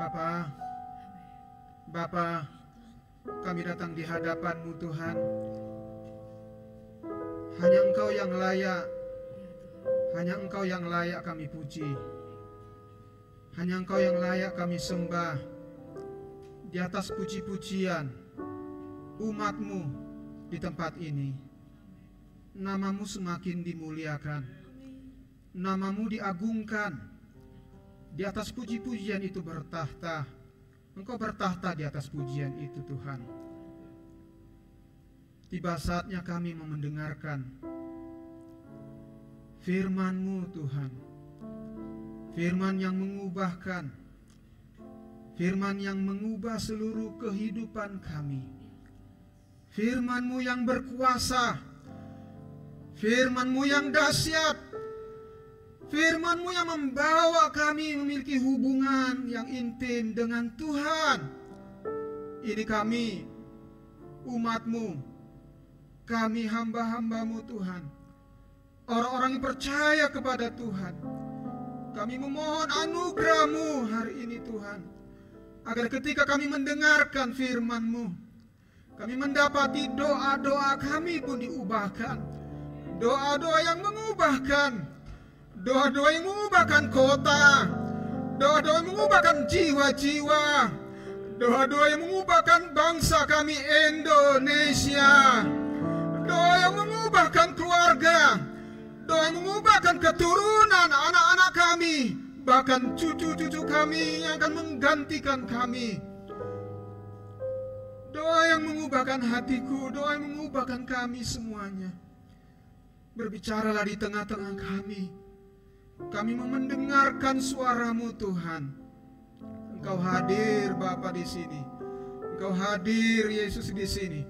Bapa, Bapa, kami datang di hadapan-Mu Tuhan. Hanya Engkau yang layak, hanya Engkau yang layak kami puji. Hanya Engkau yang layak kami sembah. Di atas puji-pujian umat-Mu di tempat ini, nama-Mu semakin dimuliakan, nama-Mu diagungkan. Di atas puji-pujian itu bertahta. Engkau bertahta di atas pujian itu Tuhan. Tiba saatnya kami mau mendengarkan firman-Mu Tuhan. Firman yang mengubahkan, firman yang mengubah seluruh kehidupan kami. Firman-Mu yang berkuasa, firman-Mu yang dahsyat, firman-Mu yang membawa kami memiliki hubungan yang intim dengan Tuhan. Ini kami, umat-Mu, kami hamba-hamba-Mu Tuhan, orang-orang yang percaya kepada Tuhan. Kami memohon anugerah-Mu hari ini Tuhan, agar ketika kami mendengarkan firman-Mu, kami mendapati doa-doa kami pun diubahkan. Doa-doa yang mengubahkan, doa-doa yang mengubahkan kota, doa-doa yang mengubahkan jiwa-jiwa, doa-doa yang mengubahkan bangsa kami Indonesia, doa yang mengubahkan keluarga, doa yang mengubahkan keturunan anak-anak kami, bahkan cucu-cucu kami yang akan menggantikan kami. Doa yang mengubahkan hatiku, doa yang mengubahkan kami semuanya. Berbicaralah di tengah-tengah kami. Kami mau mendengarkan suara-Mu Tuhan. Engkau hadir Bapa di sini. Engkau hadir Yesus di sini.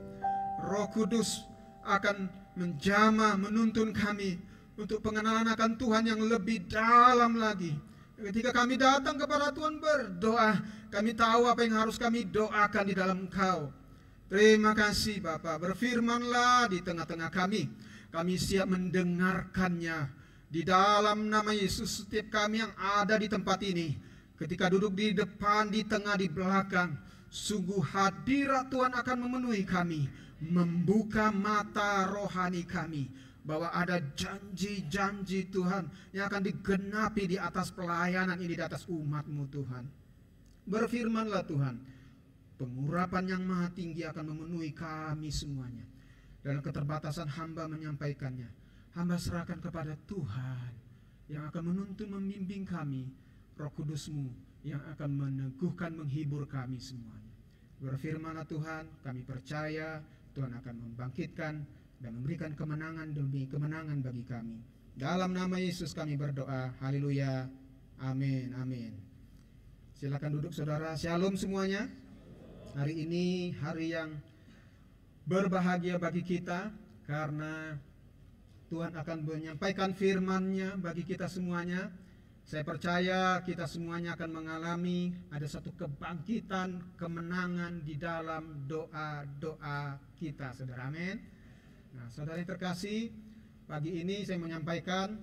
Roh Kudus akan menjamah, menuntun kami untuk pengenalan akan Tuhan yang lebih dalam lagi. Ketika kami datang kepada Tuhan berdoa, kami tahu apa yang harus kami doakan di dalam Engkau. Terima kasih Bapa, berfirmanlah di tengah-tengah kami. Kami siap mendengarkannya. Di dalam nama Yesus, setiap kami yang ada di tempat ini, ketika duduk di depan, di tengah, di belakang, sungguh hadirat Tuhan akan memenuhi kami, membuka mata rohani kami, bahwa ada janji-janji Tuhan yang akan digenapi di atas pelayanan ini, di atas umat-Mu Tuhan. Berfirmanlah Tuhan, pengurapan yang maha tinggi akan memenuhi kami semuanya. Dalam keterbatasan hamba menyampaikannya, hamba serahkan kepada Tuhan yang akan menuntun membimbing kami, Roh Kudus-Mu yang akan meneguhkan, menghibur kami semuanya. Berfirmanlah Tuhan, kami percaya Tuhan akan membangkitkan dan memberikan kemenangan demi kemenangan bagi kami. Dalam nama Yesus kami berdoa, haleluya, amin, amin. Silakan duduk saudara, shalom semuanya. Hari ini hari yang berbahagia bagi kita, karena Tuhan akan menyampaikan firman-Nya bagi kita semuanya. Saya percaya kita semuanya akan mengalami ada satu kebangkitan, kemenangan di dalam doa-doa kita, saudara, amin. Nah, saudara yang terkasih, pagi ini saya menyampaikan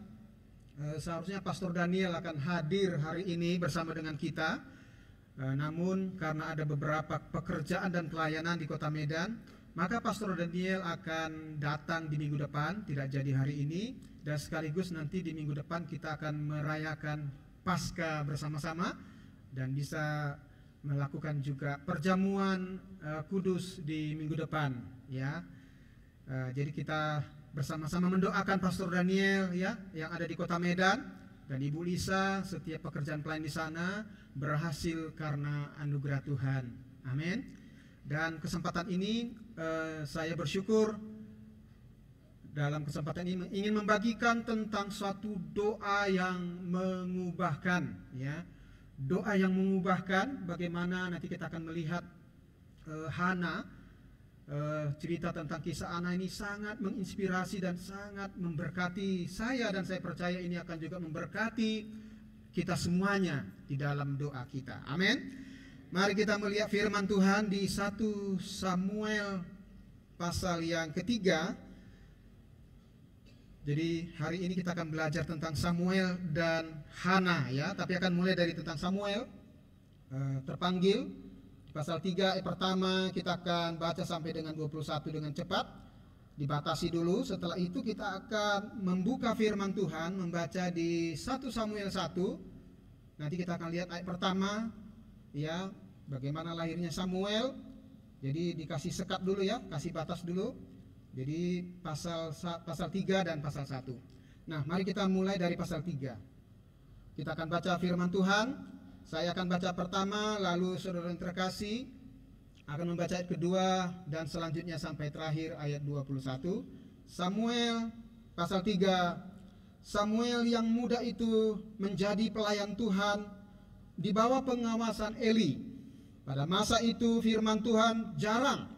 seharusnya Pastor Daniel akan hadir hari ini bersama dengan kita. Namun karena ada beberapa pekerjaan dan pelayanan di Kota Medan, maka Pastor Daniel akan datang di minggu depan, tidak jadi hari ini, dan sekaligus nanti di minggu depan kita akan merayakan Paskah bersama-sama dan bisa melakukan juga perjamuan kudus di minggu depan, ya. Jadi kita bersama-sama mendoakan Pastor Daniel, ya, yang ada di Kota Medan, dan Ibu Lisa, setiap pekerjaan pelayan di sana berhasil karena anugerah Tuhan, amin. Dan kesempatan ini saya bersyukur dalam kesempatan ini ingin membagikan tentang suatu doa yang mengubahkan, ya. Doa yang mengubahkan, bagaimana nanti kita akan melihat Hana, cerita tentang kisah Hana ini sangat menginspirasi dan sangat memberkati saya, dan saya percaya ini akan juga memberkati kita semuanya di dalam doa kita, amin. Mari kita melihat firman Tuhan di 1 Samuel pasal yang ketiga. Jadi hari ini kita akan belajar tentang Samuel dan Hana, ya, tapi akan mulai dari tentang Samuel. terpanggil. Di pasal 3 pertama kita akan baca sampai dengan 21 dengan cepat, dibatasi dulu. Setelah itu kita akan membuka firman Tuhan, membaca di 1 Samuel 1. Nanti kita akan lihat ayat pertama, ya, bagaimana lahirnya Samuel. Jadi dikasih sekat dulu ya, kasih batas dulu. Jadi pasal 3 dan pasal 1. Nah, mari kita mulai dari pasal 3. Kita akan baca firman Tuhan. Saya akan baca pertama, lalu saudara yang terkasih akan membaca ayat kedua, dan selanjutnya sampai terakhir ayat 21. Samuel pasal 3. Samuel yang muda itu menjadi pelayan Tuhan di bawah pengawasan Eli. Pada masa itu firman Tuhan jarang,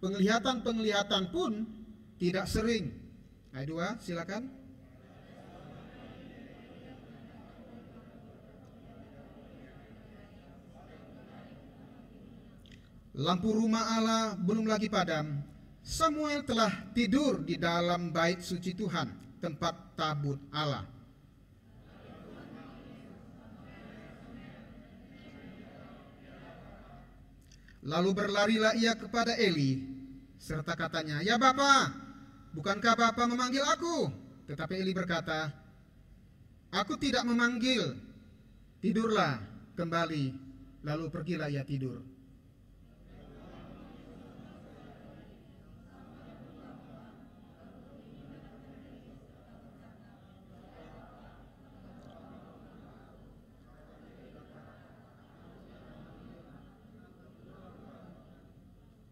penglihatan pun tidak sering. Ayat 2, silakan. Lampu rumah Allah belum lagi padam. Samuel telah tidur di dalam bait suci Tuhan, tempat tabut Allah. Lalu berlarilah ia kepada Eli, serta katanya, "Ya Bapa, bukankah Bapa memanggil aku?" Tetapi Eli berkata, "Aku tidak memanggil, tidurlah kembali." Lalu pergilah ia tidur.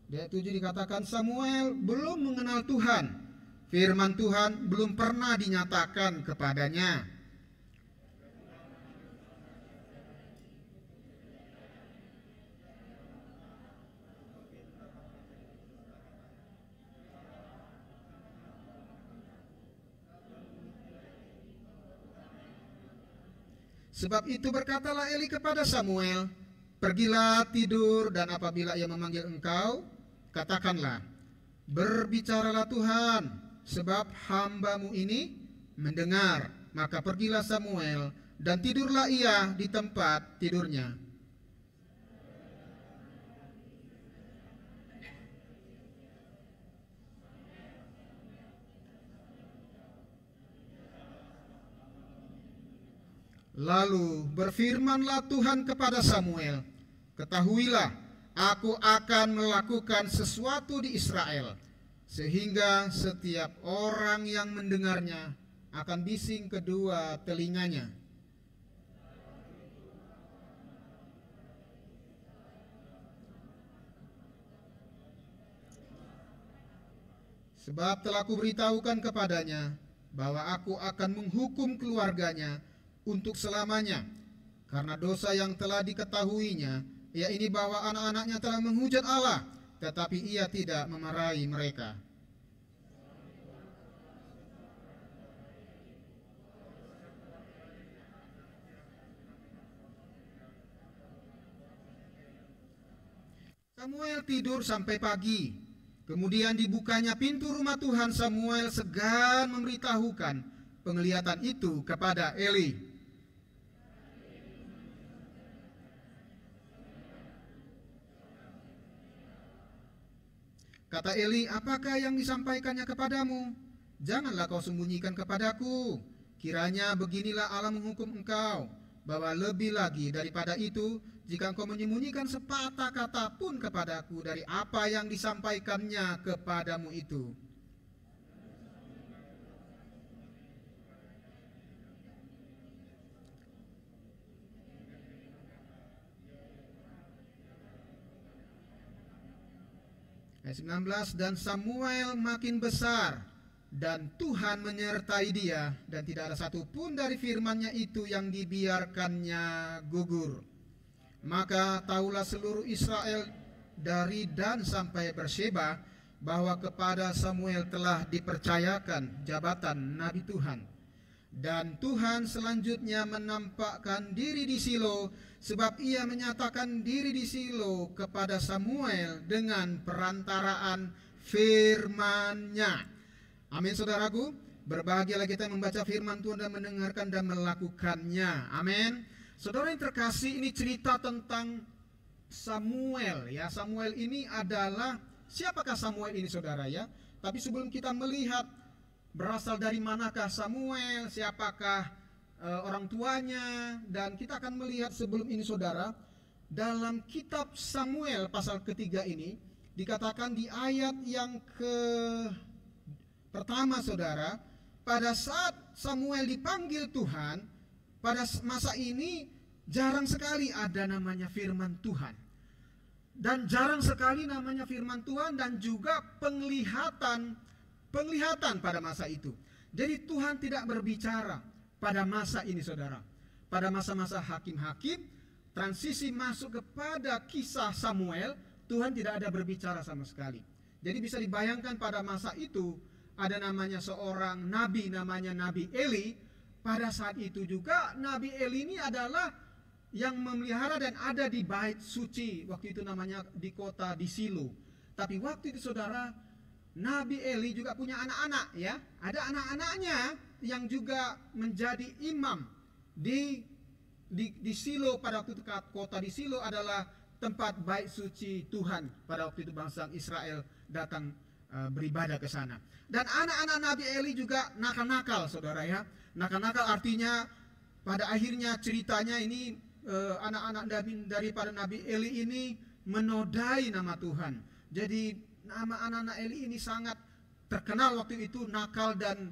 Di ayat 7 dikatakan Samuel belum mengenal Tuhan. Firman Tuhan belum pernah dinyatakan kepadanya. Sebab itu berkatalah Eli kepada Samuel, "Pergilah tidur, dan apabila ia memanggil engkau, katakanlah, berbicaralah Tuhan, sebab hambamu ini mendengar." Maka pergilah Samuel, dan tidurlah ia di tempat tidurnya. Lalu berfirmanlah Tuhan kepada Samuel, "Ketahuilah, aku akan melakukan sesuatu di Israel, sehingga setiap orang yang mendengarnya akan bising kedua telinganya." Sebab telah kuberitahukan kepadanya bahwa aku akan menghukum keluarganya untuk selamanya, karena dosa yang telah diketahuinya, yaitu bahwa anak-anaknya telah menghujat Allah, tetapi ia tidak memarahi mereka. Samuel tidur sampai pagi. Kemudian dibukanya pintu rumah Tuhan. Samuel segan memberitahukan penglihatan itu kepada Eli. Kata Eli, "Apakah yang disampaikannya kepadamu? Janganlah kau sembunyikan kepadaku. Kiranya beginilah Allah menghukum engkau, bahwa lebih lagi daripada itu, jika engkau menyembunyikan sepatah kata pun kepadaku dari apa yang disampaikannya kepadamu itu." Ayat 19, "Dan Samuel makin besar, dan Tuhan menyertai dia, dan tidak ada satupun dari firman-Nya itu yang dibiarkannya gugur. Maka tahulah seluruh Israel dari Dan sampai Berseba bahwa kepada Samuel telah dipercayakan jabatan Nabi Tuhan. Dan Tuhan selanjutnya menampakkan diri di Silo, sebab ia menyatakan diri di Silo kepada Samuel dengan perantaraan firman-Nya." Amin, saudaraku. Berbahagialah kita membaca firman Tuhan dan mendengarkan dan melakukannya. Amin. Saudara yang terkasih, ini cerita tentang Samuel ya. Samuel ini adalah, siapakah Samuel ini saudara ya? Tapi sebelum kita melihat berasal dari manakah Samuel, siapakah orang tuanya, dan kita akan melihat sebelum ini saudara, dalam kitab Samuel pasal ketiga ini dikatakan di ayat yang pertama saudara, pada saat Samuel dipanggil Tuhan, pada masa ini jarang sekali ada namanya firman Tuhan. Dan jarang sekali namanya firman Tuhan dan juga penglihatan pada masa itu. Jadi Tuhan tidak berbicara pada masa ini saudara. Pada masa-masa hakim-hakim, transisi masuk kepada kisah Samuel, Tuhan tidak ada berbicara sama sekali. Jadi bisa dibayangkan pada masa itu ada namanya seorang nabi namanya Nabi Eli. Pada saat itu juga Nabi Eli ini adalah yang memelihara dan ada di bait suci, waktu itu namanya di kota di Silo. Tapi waktu itu saudara, Nabi Eli juga punya anak-anak ya. Ada anak-anaknya yang juga menjadi imam di Silo. Pada waktu itu kota di Silo adalah tempat bait suci Tuhan. Pada waktu itu bangsa Israel datang beribadah ke sana. Dan anak-anak Nabi Eli juga nakal-nakal saudara ya. Nakal-nakal artinya pada akhirnya ceritanya ini anak-anak daripada Nabi Eli ini menodai nama Tuhan. Jadi nama anak-anak Eli ini sangat terkenal waktu itu nakal dan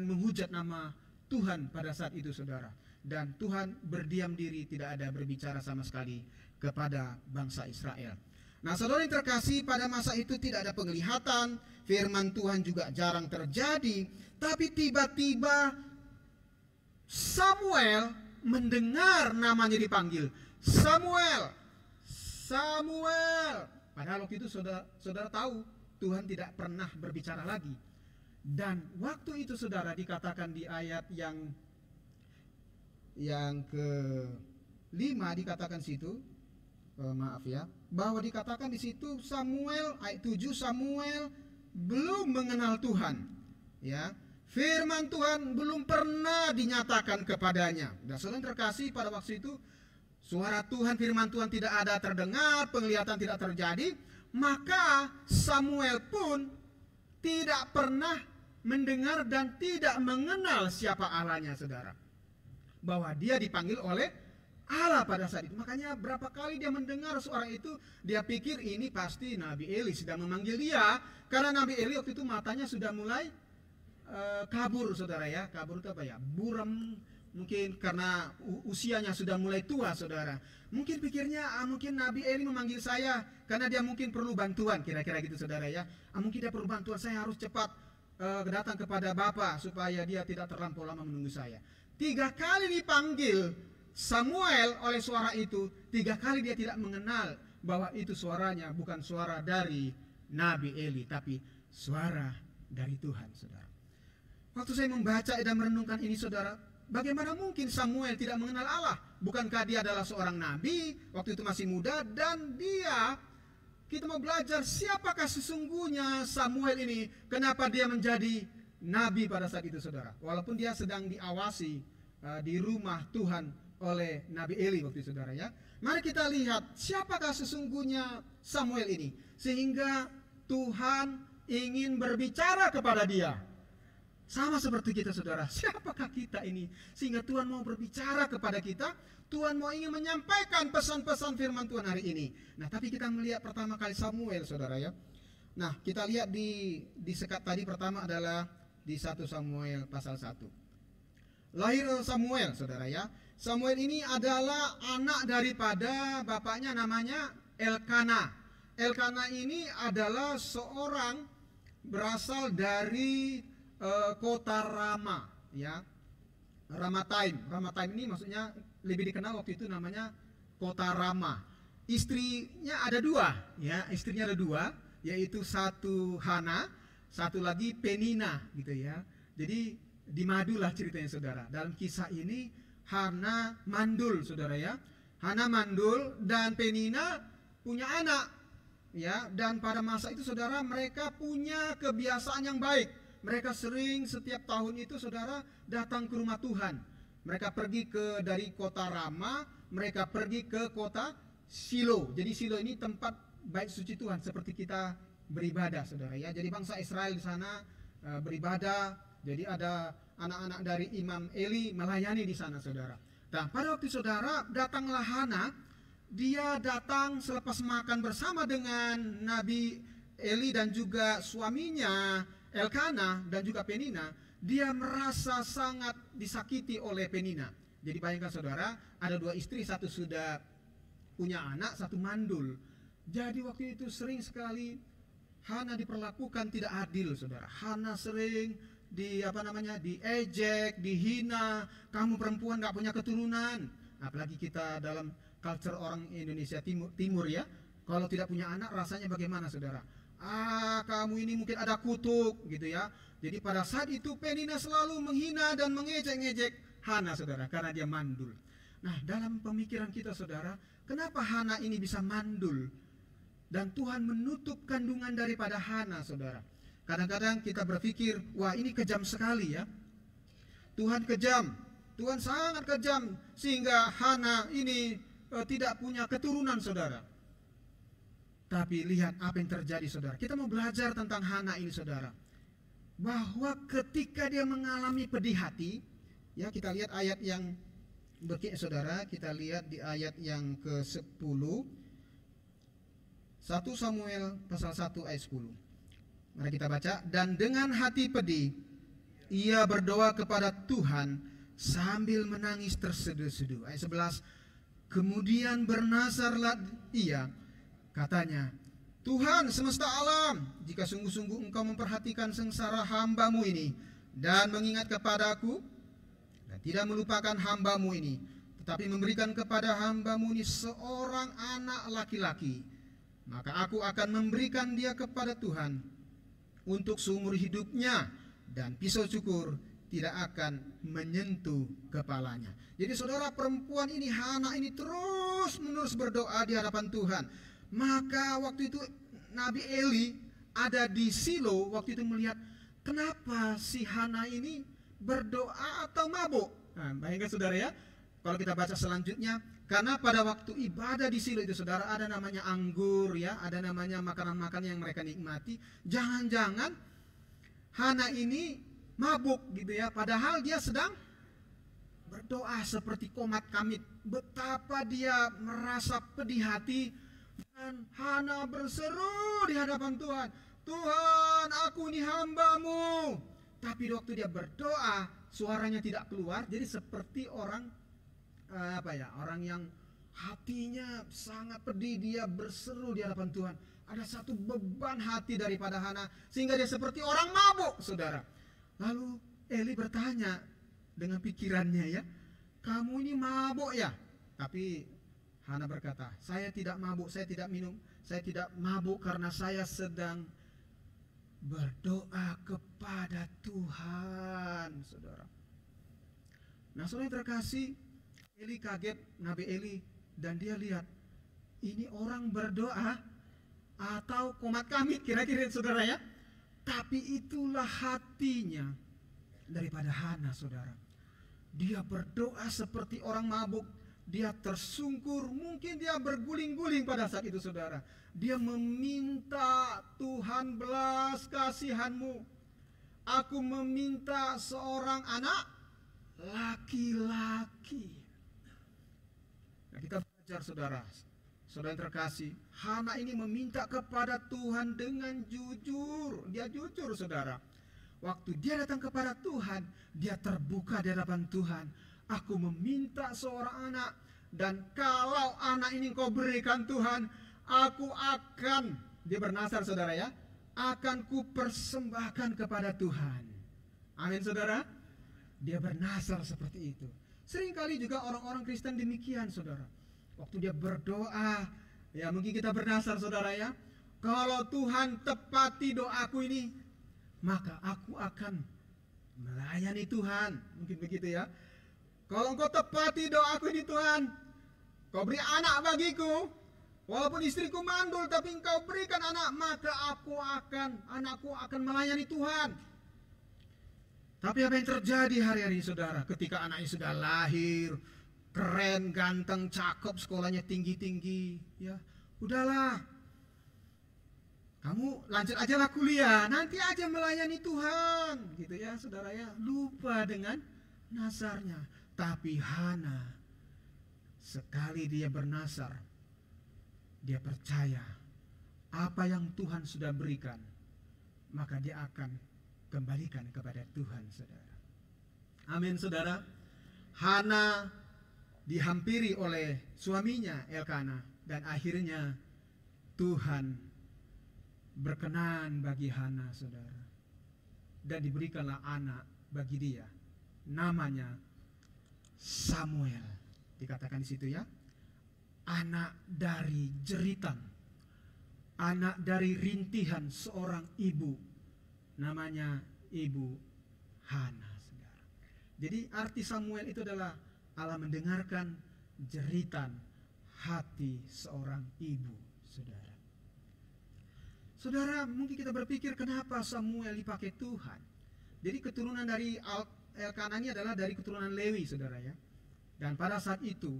menghujat nama Tuhan pada saat itu saudara. Dan Tuhan berdiam diri, tidak ada berbicara sama sekali kepada bangsa Israel. Nah saudara yang terkasih, pada masa itu tidak ada penglihatan, firman Tuhan juga jarang terjadi. Tapi tiba-tiba Samuel mendengar namanya dipanggil. Samuel, Samuel. Padahal waktu itu saudara tahu Tuhan tidak pernah berbicara lagi. Dan waktu itu saudara dikatakan di ayat yang ke-5 dikatakan situ, maaf ya, bahwa dikatakan di situ Samuel ayat 7, Samuel belum mengenal Tuhan ya. Firman Tuhan belum pernah dinyatakan kepadanya. Dan saudara terkasih, pada waktu itu suara Tuhan, firman Tuhan tidak ada terdengar, penglihatan tidak terjadi. Maka Samuel pun tidak pernah mendengar dan tidak mengenal siapa Allahnya saudara. Bahwa dia dipanggil oleh Allah pada saat itu. Makanya berapa kali dia mendengar suara itu, dia pikir ini pasti Nabi Eli sedang memanggil dia. Karena Nabi Eli waktu itu matanya sudah mulai kabur saudara ya. Kabur itu apa ya? Buram, mungkin karena usianya sudah mulai tua saudara. Mungkin pikirnya mungkin Nabi Eli memanggil saya karena dia mungkin perlu bantuan, kira-kira gitu saudara ya. Mungkin dia perlu bantuan, saya harus cepat datang kepada Bapa supaya dia tidak terlampau lama menunggu saya. 3 kali dipanggil Samuel oleh suara itu, 3 kali dia tidak mengenal bahwa itu suaranya bukan suara dari Nabi Eli, tapi suara dari Tuhan saudara. Waktu saya membaca dan merenungkan ini saudara, bagaimana mungkin Samuel tidak mengenal Allah? Bukankah dia adalah seorang nabi, waktu itu masih muda, dan dia, kita mau belajar siapakah sesungguhnya Samuel ini, kenapa dia menjadi nabi pada saat itu saudara. Walaupun dia sedang diawasi di rumah Tuhan oleh Nabi Eli waktu itu saudara ya. Mari kita lihat siapakah sesungguhnya Samuel ini, sehingga Tuhan ingin berbicara kepada dia. Sama seperti kita saudara, siapakah kita ini sehingga Tuhan mau berbicara kepada kita, Tuhan mau ingin menyampaikan pesan-pesan firman Tuhan hari ini. Nah tapi kita melihat pertama kali Samuel saudara ya. Nah kita lihat di sekat tadi pertama adalah di 1 Samuel pasal 1. Lahir Samuel saudara ya. Samuel ini adalah anak daripada bapaknya namanya Elkana. Elkana ini adalah seorang berasal dari kota Rama ya. Ramataim ini maksudnya lebih dikenal waktu itu namanya kota Rama. Istrinya ada 2 ya, istrinya ada 2, yaitu satu Hana, satu lagi Penina gitu ya. Jadi dimadulah ceritanya saudara. Dalam kisah ini Hana mandul saudara ya. Hana mandul dan Penina punya anak ya. Dan pada masa itu saudara, mereka punya kebiasaan yang baik. Mereka sering setiap tahun itu saudara datang ke rumah Tuhan. Mereka pergi dari kota Rama, mereka pergi ke kota Shilo. Jadi Shilo ini tempat bait suci Tuhan seperti kita beribadah, saudara ya. Jadi bangsa Israel di sana beribadah. Jadi ada anak-anak dari Imam Eli melayani di sana, saudara. Nah, pada waktu saudara datanglah Hana, dia datang selepas makan bersama dengan Nabi Eli dan juga suaminya Elkana dan juga Penina. Dia merasa sangat disakiti oleh Penina. Jadi bayangkan saudara, ada dua istri, satu sudah punya anak, satu mandul. Jadi waktu itu sering sekali Hana diperlakukan tidak adil, saudara. Hana sering diejek, dihina. Kamu perempuan gak punya keturunan. Apalagi kita dalam culture orang Indonesia Timur ya. Kalau tidak punya anak rasanya bagaimana, saudara? Kamu ini mungkin ada kutuk gitu ya. Jadi pada saat itu Penina selalu menghina dan mengejek-ngejek Hana, saudara, karena dia mandul. Nah, dalam pemikiran kita, saudara, kenapa Hana ini bisa mandul? Dan Tuhan menutup kandungan daripada Hana, saudara. Kadang-kadang kita berpikir, wah ini kejam sekali ya. Tuhan kejam, Tuhan sangat kejam sehingga Hana ini tidak punya keturunan, saudara. Tapi lihat apa yang terjadi, saudara. Kita mau belajar tentang Hana ini, saudara. Bahwa ketika dia mengalami pedih hati, ya kita lihat ayat yang berikutnya, saudara. Kita lihat di ayat yang ke-10. 1 Samuel pasal 1 ayat 10. Mari kita baca. Dan dengan hati pedih ia berdoa kepada Tuhan sambil menangis terseduh-seduh. Ayat 11. Kemudian bernazarlah ia, katanya, Tuhan semesta alam, jika sungguh-sungguh engkau memperhatikan sengsara hambamu ini dan mengingat kepadaku dan tidak melupakan hambamu ini, tetapi memberikan kepada hambamu ini seorang anak laki-laki, maka aku akan memberikan dia kepada Tuhan untuk seumur hidupnya, dan pisau cukur tidak akan menyentuh kepalanya. Jadi saudara, perempuan ini, Hana ini terus menerus berdoa di hadapan Tuhan. Maka waktu itu Nabi Eli ada di Shilo, waktu itu melihat kenapa si Hana ini berdoa atau mabuk. Nah, bayangkan saudara ya, kalau kita baca selanjutnya, karena pada waktu ibadah di Shilo itu, saudara, ada namanya anggur ya, ada namanya makanan-makanan yang mereka nikmati. Jangan-jangan Hana ini mabuk gitu ya, padahal dia sedang berdoa seperti komat kamit. Betapa dia merasa pedih hati. Dan Hana berseru di hadapan Tuhan, Tuhan, aku ini hambamu. Tapi waktu dia berdoa, suaranya tidak keluar. Jadi seperti orang orang yang hatinya sangat pedih, dia berseru di hadapan Tuhan. Ada satu beban hati daripada Hana sehingga dia seperti orang mabuk, saudara. Lalu Eli bertanya dengan pikirannya ya, kamu ini mabuk ya? Tapi Hana berkata, saya tidak mabuk, saya tidak minum, saya tidak mabuk karena saya sedang berdoa kepada Tuhan, saudara. Nah, saudara yang terkasih, Eli kaget, Nabi Eli, dan dia lihat ini orang berdoa atau komat kamit kira-kira, saudara ya. Tapi itulah hatinya daripada Hana, saudara. Dia berdoa seperti orang mabuk. Dia tersungkur, mungkin dia berguling-guling pada saat itu, saudara. Dia meminta, Tuhan belas kasihan-Mu, aku meminta seorang anak laki-laki. Nah, kita belajar, saudara. Saudara yang terkasih, Hana ini meminta kepada Tuhan dengan jujur. Dia jujur, saudara. Waktu dia datang kepada Tuhan, dia terbuka di hadapan Tuhan. Aku meminta seorang anak, dan kalau anak ini Kau berikan Tuhan, aku akan, dia bernazar, saudara ya, akan kupersembahkan kepada Tuhan. Amin, saudara. Dia bernazar seperti itu. Seringkali juga orang-orang Kristen demikian, saudara. Waktu dia berdoa, ya mungkin kita bernazar, saudara ya, kalau Tuhan tepati doaku ini, maka aku akan melayani Tuhan. Mungkin begitu ya. Kalau Engkau tepati doaku ini Tuhan, Kau beri anak bagiku, walaupun istriku mandul, tapi Engkau berikan anak, maka anakku akan melayani Tuhan. Tapi apa yang terjadi hari-hari saudara ketika anaknya sudah lahir, keren, ganteng, cakep, sekolahnya tinggi-tinggi, ya udahlah, kamu lanjut aja lah kuliah, nanti aja melayani Tuhan, gitu ya saudara ya. Lupa dengan nazarnya. Tapi Hana, sekali dia bernazar, dia percaya apa yang Tuhan sudah berikan, maka dia akan kembalikan kepada Tuhan, saudara. Amin, saudara. Hana dihampiri oleh suaminya Elkana, dan akhirnya Tuhan berkenan bagi Hana, saudara, dan diberikanlah anak bagi dia, namanya Samuel. Dikatakan di situ ya, anak dari jeritan, anak dari rintihan seorang ibu, namanya Ibu Hana, saudara. Jadi arti Samuel itu adalah Allah mendengarkan jeritan hati seorang ibu, saudara. Saudara, mungkin kita berpikir kenapa Samuel dipakai Tuhan. Jadi keturunan dari Elkana ini adalah dari keturunan Lewi, saudara ya. Dan pada saat itu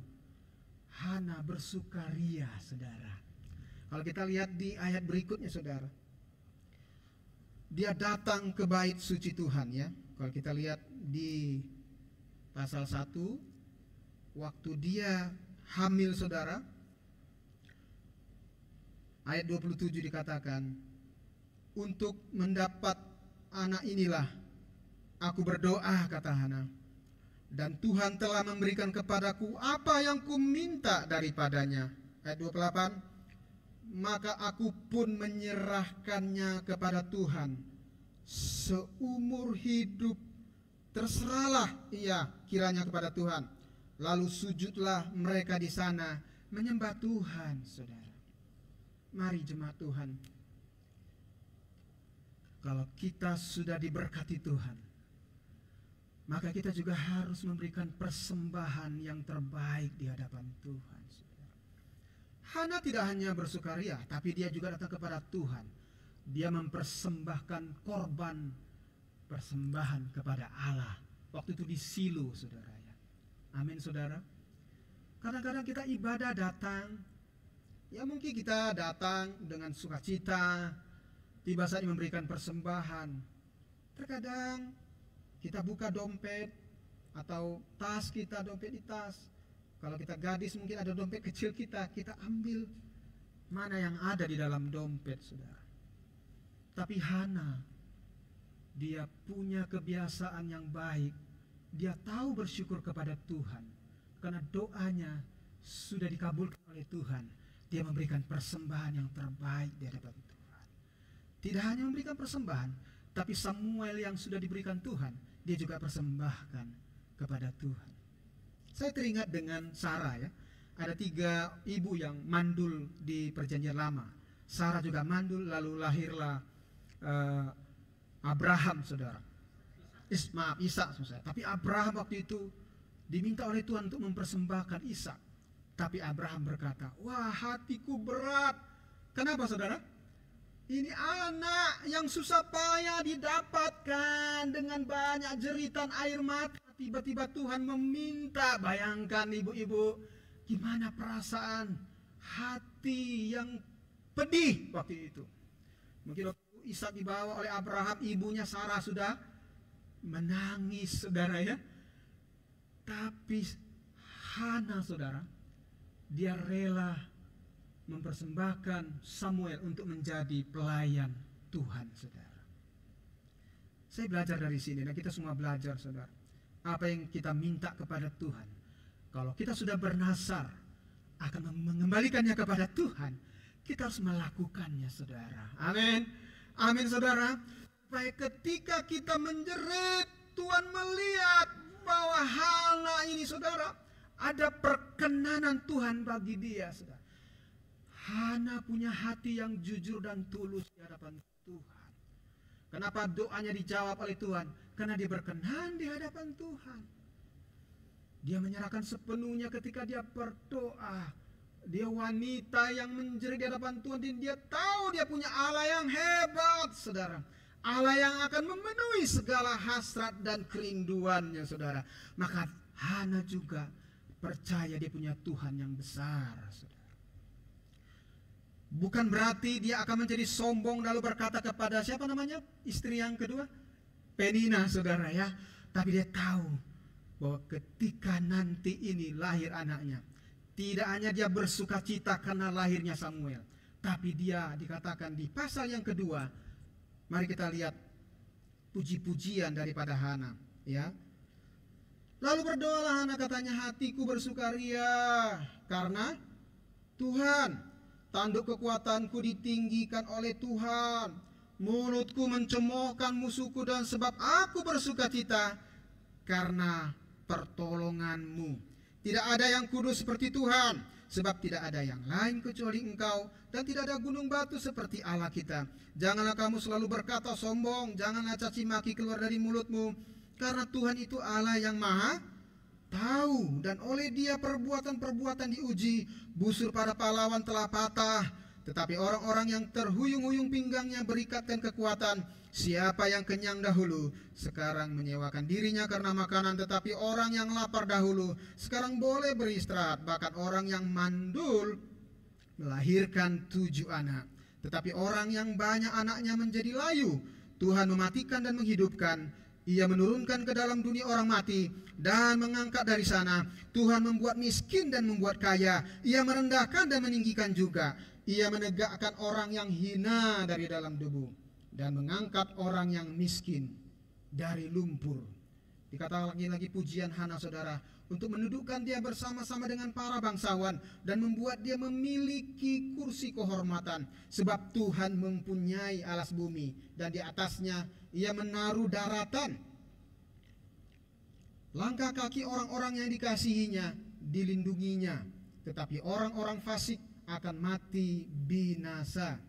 Hana bersukaria, saudara. Kalau kita lihat di ayat berikutnya, saudara, dia datang ke bait suci Tuhan ya. Kalau kita lihat di pasal 1, waktu dia hamil, saudara, ayat 27 dikatakan, untuk mendapat anak inilah aku berdoa, kata Hana, dan Tuhan telah memberikan kepadaku apa yang kuminta daripadanya. Ayat 28, maka aku pun menyerahkannya kepada Tuhan seumur hidup, terserahlah ia kiranya kepada Tuhan. Lalu sujudlah mereka di sana menyembah Tuhan, saudara. Mari jemaat Tuhan, kalau kita sudah diberkati Tuhan, maka kita juga harus memberikan persembahan yang terbaik di hadapan Tuhan, saudara. Hana tidak hanya bersukaria, tapi dia juga datang kepada Tuhan. Dia mempersembahkan korban persembahan kepada Allah. Waktu itu di Silo, saudara ya. Amin, saudara. Kadang-kadang kita ibadah datang, ya mungkin kita datang dengan sukacita, tiba saatnya memberikan persembahan. Terkadang kita buka dompet atau tas kita, dompet di tas. Kalau kita gadis mungkin ada dompet kecil kita ambil mana yang ada di dalam dompet, saudara. Tapi Hana, dia punya kebiasaan yang baik. Dia tahu bersyukur kepada Tuhan karena doanya sudah dikabulkan oleh Tuhan. Dia memberikan persembahan yang terbaik di hadapan Tuhan. Tidak hanya memberikan persembahan, tapi Samuel yang sudah diberikan Tuhan, dia juga persembahkan kepada Tuhan. Saya teringat dengan Sarah ya. Ada 3 ibu yang mandul di perjanjian lama. Sarah juga mandul, lalu lahirlah Abraham, saudara. Ishak, saudara. Tapi Abraham waktu itu diminta oleh Tuhan untuk mempersembahkan Ishak. Tapi Abraham berkata, wah hatiku berat. Kenapa, saudara? Ini anak yang susah payah didapatkan dengan banyak jeritan air mata. Tiba-tiba Tuhan meminta. Bayangkan ibu-ibu, gimana perasaan hati yang pedih waktu itu. Mungkin waktu Ishak dibawa oleh Abraham, ibunya Sarah sudah menangis, saudara ya. Tapi Hana, saudara, dia rela mempersembahkan Samuel untuk menjadi pelayan Tuhan, saudara. Saya belajar dari sini, dan kita semua belajar, saudara. Apa yang kita minta kepada Tuhan, kalau kita sudah bernazar akan mengembalikannya kepada Tuhan, kita harus melakukannya, saudara. Amin. Amin, saudara. Supaya ketika kita menjerit, Tuhan melihat bahwa Hana ini, saudara, ada perkenanan Tuhan bagi dia, saudara. Hana punya hati yang jujur dan tulus di hadapan Tuhan. Kenapa doanya dijawab oleh Tuhan? Karena dia berkenan di hadapan Tuhan. Dia menyerahkan sepenuhnya ketika dia berdoa. Dia wanita yang menjerit di hadapan Tuhan, dan dia tahu dia punya Allah yang hebat, saudara. Allah yang akan memenuhi segala hasrat dan kerinduannya, saudara. Maka Hana juga percaya dia punya Tuhan yang besar, saudara. Bukan berarti dia akan menjadi sombong lalu berkata kepada siapa namanya? Istri yang kedua, Penina, saudara ya. Tapi dia tahu bahwa ketika nanti ini lahir anaknya, tidak hanya dia bersuka cita karena lahirnya Samuel, tapi dia dikatakan di pasal yang kedua, mari kita lihat puji-pujian daripada Hana, ya. Lalu berdoalah Hana, katanya, hatiku bersukaria karena Tuhan, tanduk kekuatanku ditinggikan oleh Tuhan, mulutku mencemoohkan musuhku, dan sebab aku bersuka cita karena pertolonganmu. Tidak ada yang kudus seperti Tuhan, sebab tidak ada yang lain kecuali Engkau, dan tidak ada gunung batu seperti Allah kita. Janganlah kamu selalu berkata sombong, janganlah caci maki keluar dari mulutmu, karena Tuhan itu Allah yang maha tahu, dan oleh Dia perbuatan-perbuatan diuji. Busur para pahlawan telah patah, tetapi orang-orang yang terhuyung-huyung pinggangnya berikatkan kekuatan. Siapa yang kenyang dahulu sekarang menyewakan dirinya karena makanan, tetapi orang yang lapar dahulu sekarang boleh beristirahat. Bahkan orang yang mandul melahirkan 7 anak, tetapi orang yang banyak anaknya menjadi layu. Tuhan mematikan dan menghidupkan, Ia menurunkan ke dalam dunia orang mati dan mengangkat dari sana. Tuhan membuat miskin dan membuat kaya, Ia merendahkan dan meninggikan juga. Ia menegakkan orang yang hina dari dalam debu dan mengangkat orang yang miskin dari lumpur. Dikatakan lagi pujian Hana, saudara, untuk mendudukkan dia bersama-sama dengan para bangsawan dan membuat dia memiliki kursi kehormatan. Sebab Tuhan mempunyai alas bumi dan di atasnya Ia menaruh daratan. Langkah kaki orang-orang yang dikasihinya dilindunginya, tetapi orang-orang fasik akan mati binasa.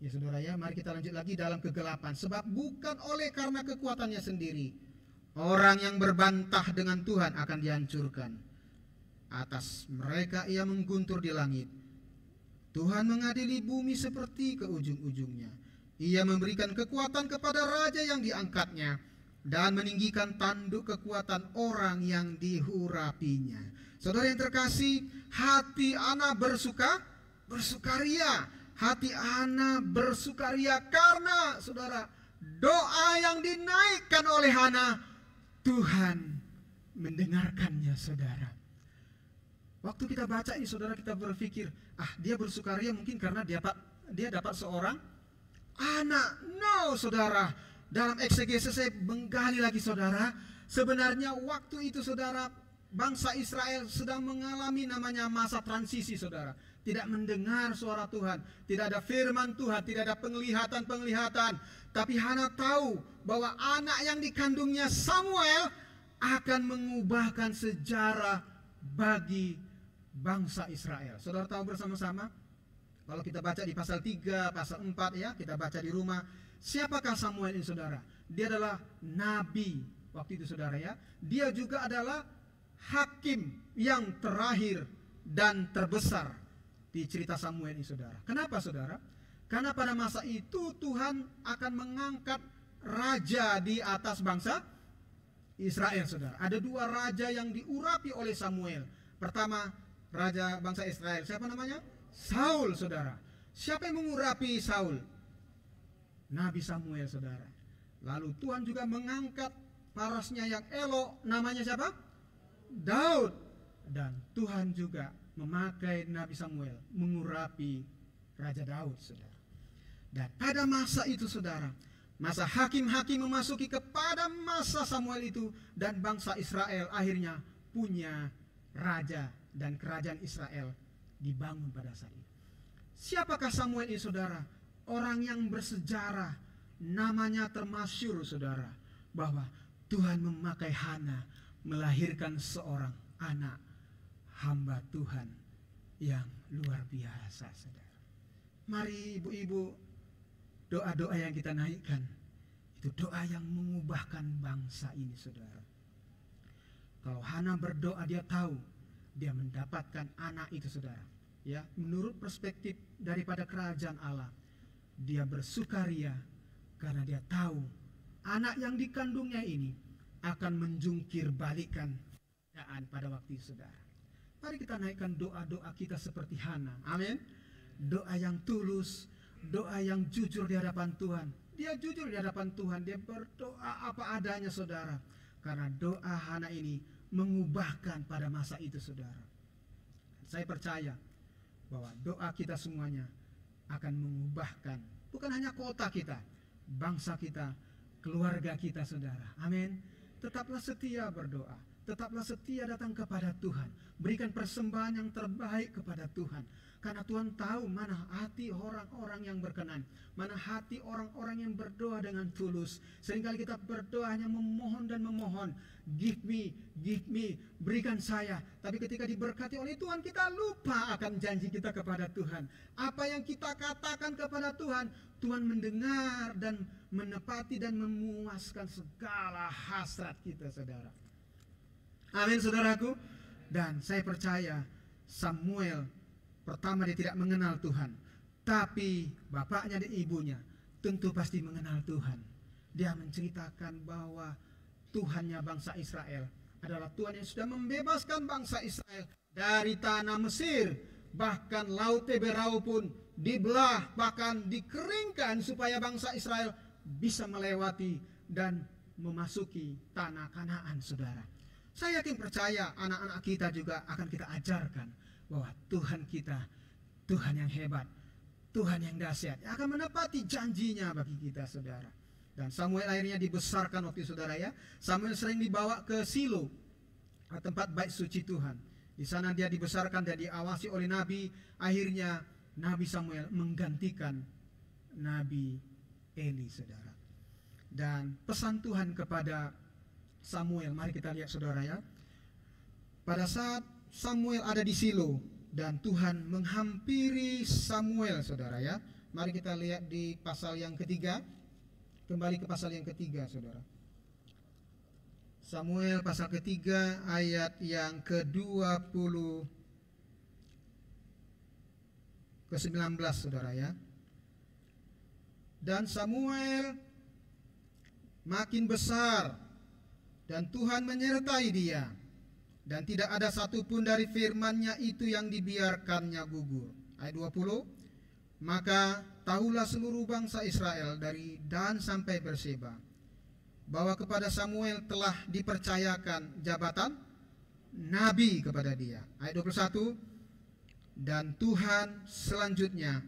Ya saudara ya, mari kita lanjut lagi dalam kegelapan. Sebab bukan oleh karena kekuatannya sendiri, orang yang berbantah dengan Tuhan akan dihancurkan. Atas mereka Ia mengguntur di langit. Tuhan mengadili bumi seperti ke ujung-ujungnya. Ia memberikan kekuatan kepada raja yang diangkatnya dan meninggikan tanduk kekuatan orang yang dihurapinya. Saudara yang terkasih, hati Hana bersukaria. Hati Hana bersukaria karena, saudara, doa yang dinaikkan oleh Hana, Tuhan mendengarkannya, saudara. Waktu kita baca ini, saudara, kita berpikir, dia bersukaria mungkin karena dia dapat seorang anak. No, saudara. Dalam eksegesis saya menggali lagi, saudara. Sebenarnya waktu itu, saudara, bangsa Israel sedang mengalami namanya masa transisi, saudara. Tidak mendengar suara Tuhan, tidak ada firman Tuhan, tidak ada penglihatan. Tapi Hana tahu bahwa anak yang dikandungnya Samuel akan mengubahkan sejarah bagi bangsa Israel. Saudara tahu bersama-sama, kalau kita baca di pasal 3, pasal 4 ya, kita baca di rumah. Siapakah Samuel ini, saudara? Dia adalah nabi waktu itu, saudara ya. Dia juga adalah hakim yang terakhir dan terbesar di cerita Samuel ini, saudara. Kenapa, saudara? Karena pada masa itu Tuhan akan mengangkat raja di atas bangsa Israel, saudara. Ada 2 raja yang diurapi oleh Samuel. Pertama, raja bangsa Israel, siapa namanya? Saul, saudara. Siapa yang mengurapi Saul? Nabi Samuel, saudara. Lalu Tuhan juga mengangkat parasnya yang elok, namanya siapa? Daud. Dan Tuhan juga memakai Nabi Samuel mengurapi Raja Daud, saudara. Dan pada masa itu, saudara, masa hakim-hakim memasuki kepada masa Samuel itu, dan bangsa Israel akhirnya punya raja, dan kerajaan Israel dibangun pada saat itu. Siapakah Samuel ini, saudara? Orang yang bersejarah, namanya termasyhur, saudara, bahwa Tuhan memakai Hana melahirkan seorang anak hamba Tuhan yang luar biasa, saudara. Mari ibu-ibu, doa-doa yang kita naikkan itu doa yang mengubahkan bangsa ini, saudara. Kalau Hana berdoa, dia tahu dia mendapatkan anak itu, saudara. Ya, menurut perspektif daripada kerajaan Allah, Dia bersukaria karena dia tahu anak yang dikandungnya ini akan menjungkir balikan keadaan pada waktu itu, saudara. Mari kita naikkan doa-doa kita seperti Hana. Amin. Doa yang tulus, doa yang jujur di hadapan Tuhan. Dia jujur di hadapan Tuhan, dia berdoa apa adanya, saudara. Karena doa Hana ini mengubahkan pada masa itu, saudara. Saya percaya bahwa doa kita semuanya akan mengubahkan bukan hanya kota kita, bangsa kita, keluarga kita, saudara. Amin. Tetaplah setia berdoa, tetaplah setia datang kepada Tuhan, berikan persembahan yang terbaik kepada Tuhan, karena Tuhan tahu mana hati orang-orang yang berkenan, mana hati orang-orang yang berdoa dengan tulus. Seringkali kita berdoa hanya memohon dan memohon, give me, berikan saya. Tapi ketika diberkati oleh Tuhan, kita lupa akan janji kita kepada Tuhan. Apa yang kita katakan kepada Tuhan, Tuhan mendengar dan menepati dan memuaskan segala hasrat kita, saudara. Amin, saudaraku. Dan saya percaya Samuel pertama dia tidak mengenal Tuhan, tapi bapaknya dan ibunya tentu pasti mengenal Tuhan. Dia menceritakan bahwa Tuhannya bangsa Israel adalah Tuhan yang sudah membebaskan bangsa Israel dari tanah Mesir. Bahkan laut Teberau pun dibelah, bahkan dikeringkan supaya bangsa Israel bisa melewati dan memasuki tanah Kanaan, saudara. Saya yakin percaya anak-anak kita juga akan kita ajarkan bahwa Tuhan kita, Tuhan yang hebat, Tuhan yang dahsyat, yang akan menepati janjinya bagi kita, saudara. Dan Samuel akhirnya dibesarkan waktu itu, saudara, ya. Samuel sering dibawa ke Silo, tempat bait suci Tuhan. Di sana dia dibesarkan dan diawasi oleh Nabi. Akhirnya Nabi Samuel menggantikan Nabi Eli, saudara. Dan pesan Tuhan kepada Samuel, mari kita lihat, saudara, ya. Pada saat Samuel ada di Silo dan Tuhan menghampiri Samuel, saudara, ya. Mari kita lihat di pasal yang ketiga. Kembali ke pasal yang ketiga, saudara. Samuel pasal ketiga ayat yang ke-20 ke-19, saudara, ya. Dan Samuel makin besar dan Tuhan menyertai dia, dan tidak ada satupun dari firman-Nya itu yang dibiarkannya gugur. Ayat 20, maka tahulah seluruh bangsa Israel dari Dan sampai Berseba bahwa kepada Samuel telah dipercayakan jabatan nabi kepada dia. Ayat 21, dan Tuhan selanjutnya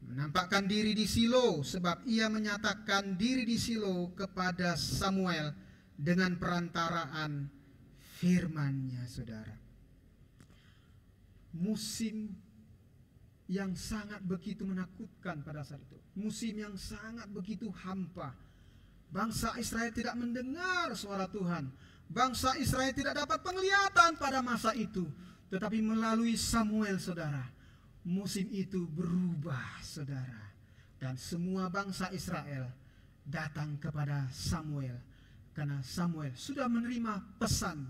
menampakkan diri di Silo, sebab ia menyatakan diri di Silo kepada Samuel dengan perantaraan firman-Nya, saudara. Musim yang sangat begitu menakutkan pada saat itu, musim yang sangat begitu hampa. Bangsa Israel tidak mendengar suara Tuhan, bangsa Israel tidak dapat penglihatan pada masa itu. Tetapi melalui Samuel, saudara, musim itu berubah, saudara. Dan semua bangsa Israel datang kepada Samuel, karena Samuel sudah menerima pesan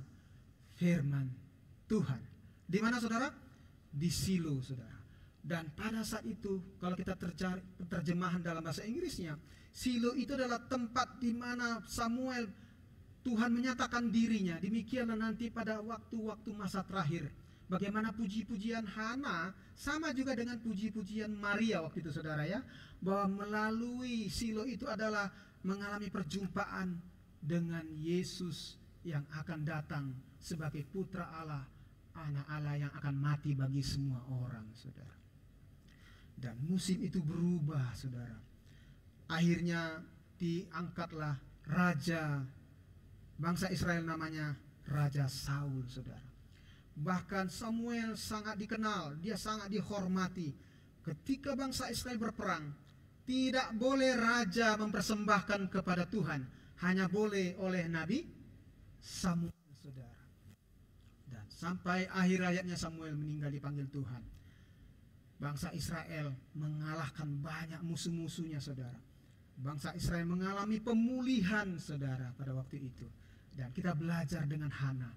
firman Tuhan. Di mana, saudara? Di Silo, saudara. Dan pada saat itu, kalau kita terjemahan dalam bahasa Inggrisnya, Silo itu adalah tempat di mana Samuel, Tuhan menyatakan dirinya. Demikianlah nanti pada waktu-waktu masa terakhir, bagaimana puji-pujian Hana sama juga dengan puji-pujian Maria waktu itu, saudara, ya. Bahwa melalui Silo itu adalah mengalami perjumpaan dengan Yesus yang akan datang sebagai putra Allah, anak Allah yang akan mati bagi semua orang, saudara. Dan musim itu berubah, saudara. Akhirnya diangkatlah raja bangsa Israel, namanya Raja Saul, saudara. Bahkan Samuel sangat dikenal, dia sangat dihormati. Ketika bangsa Israel berperang, tidak boleh raja mempersembahkan kepada Tuhan, hanya boleh oleh Nabi Samuel, saudara. Dan sampai akhir hayatnya Samuel meninggal dipanggil Tuhan, bangsa Israel mengalahkan banyak musuh-musuhnya, saudara. Bangsa Israel mengalami pemulihan, saudara, pada waktu itu. Dan kita belajar dengan Hana,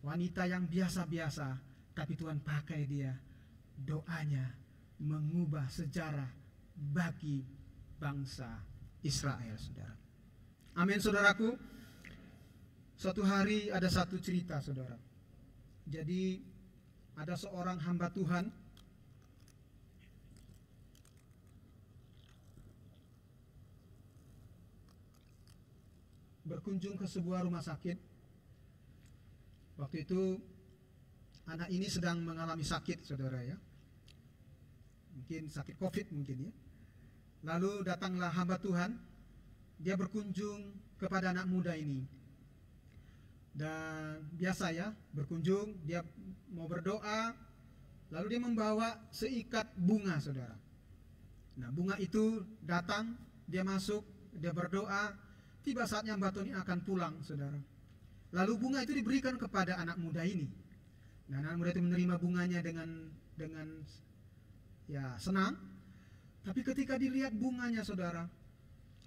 wanita yang biasa-biasa, tapi Tuhan pakai dia, doanya mengubah sejarah bagi bangsa Israel, saudara. Amin, saudaraku. Suatu hari ada satu cerita, saudara. Jadi ada seorang hamba Tuhan berkunjung ke sebuah rumah sakit. Waktu itu anak ini sedang mengalami sakit, saudara ya. Mungkin sakit COVID mungkin ya. Lalu datanglah hamba Tuhan. Dia berkunjung kepada anak muda ini. Dan biasa ya, berkunjung, dia mau berdoa. Lalu dia membawa seikat bunga, saudara. Nah, bunga itu datang, dia masuk, dia berdoa. Tiba saatnya hamba Tuhan ini akan pulang, saudara. Lalu bunga itu diberikan kepada anak muda ini. Nah, anak muda itu menerima bunganya dengan ya senang. Tapi ketika dilihat bunganya, saudara,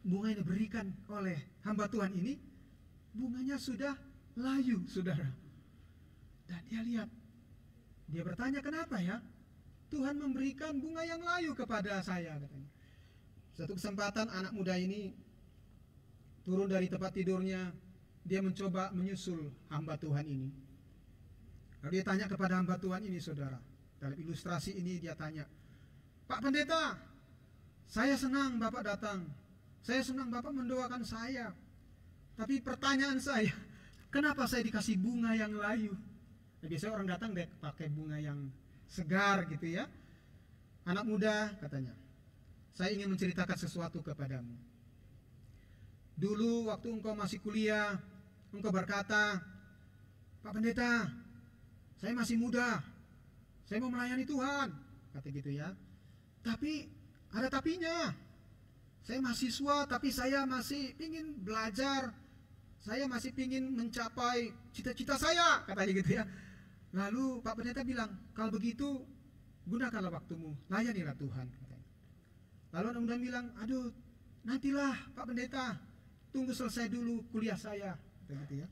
bunga yang diberikan oleh hamba Tuhan ini, bunganya sudah layu, saudara. Dan dia lihat, dia bertanya, kenapa ya Tuhan memberikan bunga yang layu kepada saya, katanya. Satu kesempatan anak muda ini turun dari tempat tidurnya, dia mencoba menyusul hamba Tuhan ini. Lalu dia tanya kepada hamba Tuhan ini, saudara. Dalam ilustrasi ini dia tanya, Pak Pendeta, saya senang Bapak datang. Saya senang Bapak mendoakan saya. Tapi pertanyaan saya, kenapa saya dikasih bunga yang layu? Nah, biasanya orang datang deh pakai bunga yang segar gitu ya. Anak muda katanya, saya ingin menceritakan sesuatu kepadamu. Dulu waktu engkau masih kuliah, engkau berkata, Pak Pendeta, saya masih muda, saya mau melayani Tuhan, kata gitu ya. Tapi ada tapinya, saya mahasiswa tapi saya masih ingin belajar, saya masih ingin mencapai cita-cita saya, katanya gitu ya. Lalu Pak Pendeta bilang, kalau begitu gunakanlah waktumu, layanilah Tuhan, katanya. Lalu anak muda bilang, aduh nantilah Pak Pendeta, tunggu selesai dulu kuliah saya, gitu ya.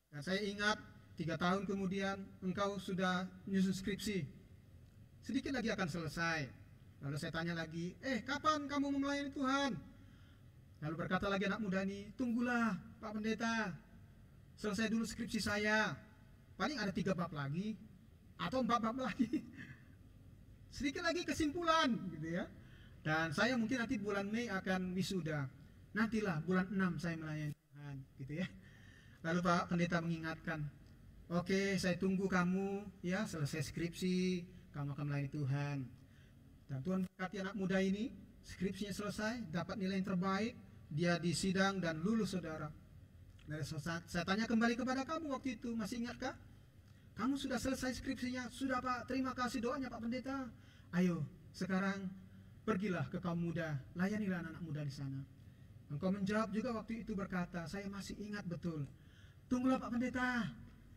Dan saya ingat 3 tahun kemudian engkau sudah menyusun skripsi, sedikit lagi akan selesai. Lalu saya tanya lagi, kapan kamu melayani Tuhan? Lalu berkata lagi anak muda ini, tunggulah Pak Pendeta, selesai dulu skripsi saya, paling ada 3 bab lagi atau 4 bab lagi, sedikit lagi kesimpulan, gitu ya. Dan saya mungkin nanti bulan Mei akan wisuda, nantilah bulan 6 saya melayani Tuhan, gitu ya. Lalu Pak Pendeta mengingatkan, oke, saya tunggu kamu ya, selesai skripsi kamu akan melayani Tuhan. Dan Tuhan berkati anak muda ini, skripsinya selesai, dapat nilai yang terbaik, dia disidang dan lulus, saudara. Dan saya tanya kembali kepada kamu waktu itu, masih ingatkah? Kamu sudah selesai skripsinya? Sudah Pak, terima kasih doanya Pak Pendeta. Ayo, sekarang pergilah ke kaum muda, layanilah anak-anak muda di sana. Engkau menjawab juga waktu itu berkata, saya masih ingat betul. Tunggulah Pak Pendeta,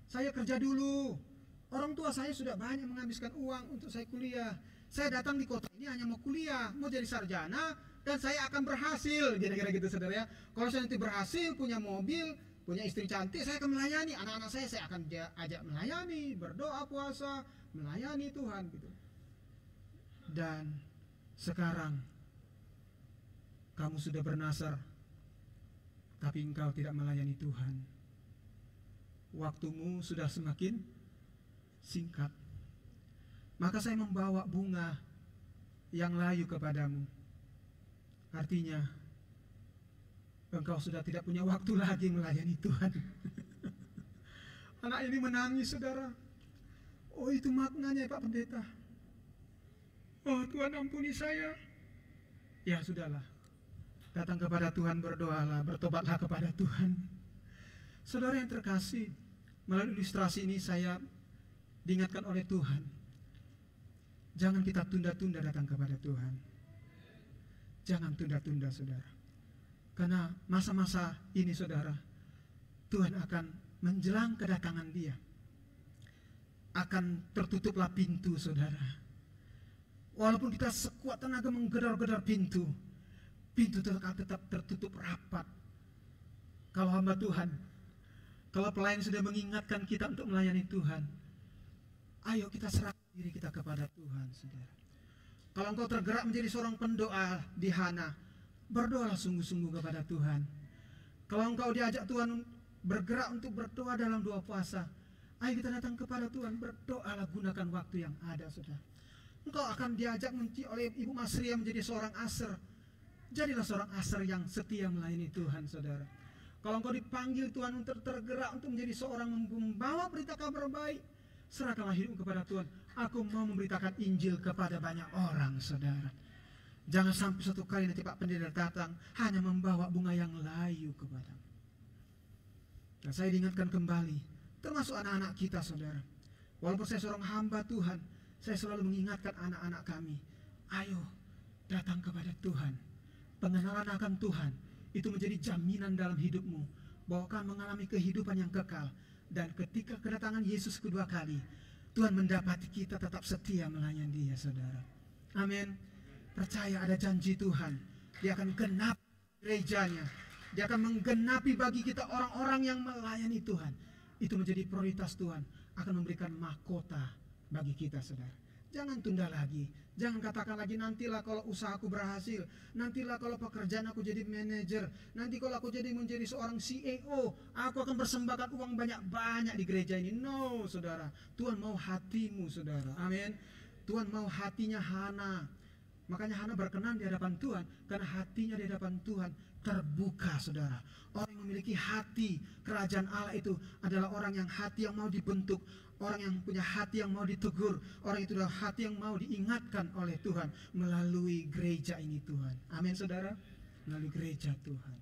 saya kerja dulu. Orang tua saya sudah banyak menghabiskan uang untuk saya kuliah. Saya datang di kota ini hanya mau kuliah, mau jadi sarjana, dan saya akan berhasil. Kira-kira gitu, saudara ya. Kalau saya nanti berhasil, punya mobil, punya istri cantik, saya akan melayani. Anak-anak saya akan ajak melayani, berdoa, puasa, melayani Tuhan gitu. Dan sekarang kamu sudah bernasar, tapi engkau tidak melayani Tuhan. Waktumu sudah semakin singkat. Maka saya membawa bunga yang layu kepadamu. Artinya engkau sudah tidak punya waktu lagi melayani Tuhan. Anak ini menangis, saudara. Oh, itu maknanya Pak Pendeta. Oh, Tuhan ampuni saya. Ya sudahlah, datang kepada Tuhan, berdoalah, bertobatlah kepada Tuhan. Saudara yang terkasih, melalui ilustrasi ini saya diingatkan oleh Tuhan, jangan kita tunda-tunda datang kepada Tuhan. Jangan tunda-tunda, saudara. Karena masa-masa ini, saudara, Tuhan akan menjelang kedatangan Dia. Akan tertutuplah pintu, saudara. Walaupun kita sekuat tenaga menggedor-gedor pintu, pintu tetap tertutup rapat. Kalau hamba Tuhan, kalau pelayan sudah mengingatkan kita untuk melayani Tuhan, ayo kita serahkan diri kita kepada Tuhan, saudara. Kalau engkau tergerak menjadi seorang pendoa di Hana, berdoalah sungguh-sungguh kepada Tuhan. Kalau engkau diajak Tuhan bergerak untuk berdoa dalam doa puasa, ayo kita datang kepada Tuhan, berdoalah, gunakan waktu yang ada, saudara. Engkau akan diajak oleh Ibu Masria menjadi seorang aser. Jadilah seorang aser yang setia melayani Tuhan, saudara. Kalau engkau dipanggil Tuhan untuk tergerak untuk menjadi seorang membawa berita kabar baik, serahkanlah hidupmu kepada Tuhan. Aku mau memberitakan Injil kepada banyak orang, saudara. Jangan sampai suatu kali nanti Pak Pendeta datang hanya membawa bunga yang layu kepadamu. Dan saya diingatkan kembali, termasuk anak-anak kita, saudara. Walaupun saya seorang hamba Tuhan, saya selalu mengingatkan anak-anak kami, ayo datang kepada Tuhan. Pengenalan akan Tuhan itu menjadi jaminan dalam hidupmu bahwa akan mengalami kehidupan yang kekal. Dan ketika kedatangan Yesus kedua kali, Tuhan mendapati kita tetap setia melayani Dia, saudara. Amin. Percaya ada janji Tuhan, Dia akan genapi gerejanya, Dia akan menggenapi bagi kita orang-orang yang melayani Tuhan. Itu menjadi prioritas Tuhan, akan memberikan mahkota bagi kita, saudara. Jangan tunda lagi. Jangan katakan lagi, nantilah kalau usahaku berhasil, nantilah kalau pekerjaan aku jadi manajer, nanti kalau aku menjadi seorang CEO, aku akan persembahkan uang banyak-banyak di gereja ini. No, saudara. Tuhan mau hatimu, saudara. Amin. Tuhan mau hatinya Hana. Makanya Hana berkenan di hadapan Tuhan, karena hatinya di hadapan Tuhan terbuka, saudara. Orang yang memiliki hati kerajaan Allah itu adalah orang yang hati yang mau dibentuk, orang yang punya hati yang mau ditegur, orang itu adalah hati yang mau diingatkan oleh Tuhan melalui gereja ini, Tuhan. Amin, saudara. Melalui gereja Tuhan.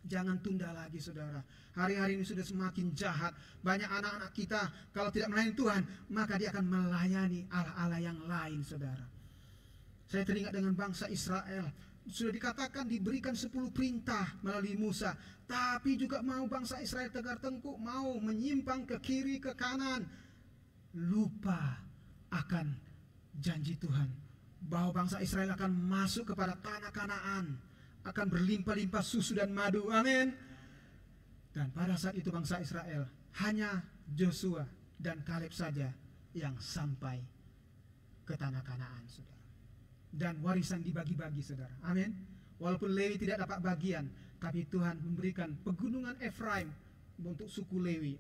Jangan tunda lagi, saudara. Hari-hari ini sudah semakin jahat. Banyak anak-anak kita kalau tidak melayani Tuhan, maka dia akan melayani Allah-Allah yang lain, saudara. Saya teringat dengan bangsa Israel. Sudah dikatakan diberikan 10 perintah melalui Musa, tapi juga mau bangsa Israel tegar tengkuk, mau menyimpang ke kiri ke kanan, lupa akan janji Tuhan bahwa bangsa Israel akan masuk kepada tanah Kanaan, akan berlimpah-limpah susu dan madu. Amin. Dan pada saat itu bangsa Israel hanya Joshua dan Kaleb saja yang sampai ke tanah Kanaan, saudara. Dan warisan dibagi-bagi, saudara. Amin. Walaupun Lewi tidak dapat bagian, tapi Tuhan memberikan pegunungan Efraim untuk suku Lewi,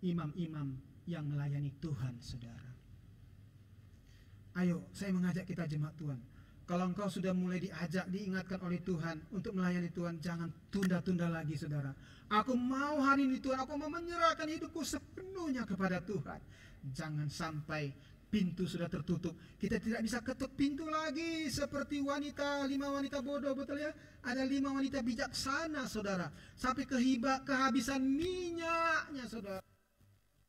imam-imam yang melayani Tuhan, saudara. Ayo, saya mengajak kita jemaat Tuhan. Kalau engkau sudah mulai diajak, diingatkan oleh Tuhan untuk melayani Tuhan, jangan tunda-tunda lagi, saudara. Aku mau hari ini Tuhan, aku mau menyerahkan hidupku sepenuhnya kepada Tuhan. Jangan sampai pintu sudah tertutup, kita tidak bisa ketuk pintu lagi seperti 5 wanita bodoh, betul ya? Ada 5 wanita bijaksana, saudara, sampai kehabisan minyaknya, saudara.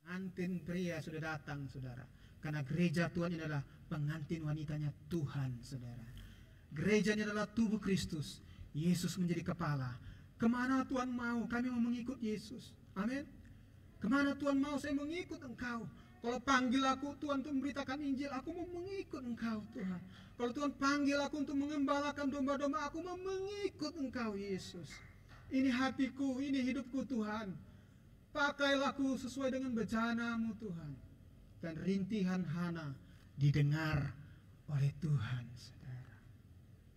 Pengantin pria sudah datang, saudara, karena gereja Tuhan ini adalah pengantin wanitanya Tuhan, saudara. Gereja ini adalah tubuh Kristus. Yesus menjadi kepala. Kemana Tuhan mau? Kami mau mengikut Yesus. Amin. Kemana Tuhan mau? Saya mengikut Engkau. Kalau panggil aku Tuhan untuk memberitakan Injil, aku mau mengikut Engkau, Tuhan. Kalau Tuhan panggil aku untuk mengembalakan domba-domba, aku mau mengikut Engkau, Yesus. Ini hatiku, ini hidupku, Tuhan. Pakailah aku sesuai dengan bejana-Mu, Tuhan. Dan rintihan Hana didengar oleh Tuhan, saudara.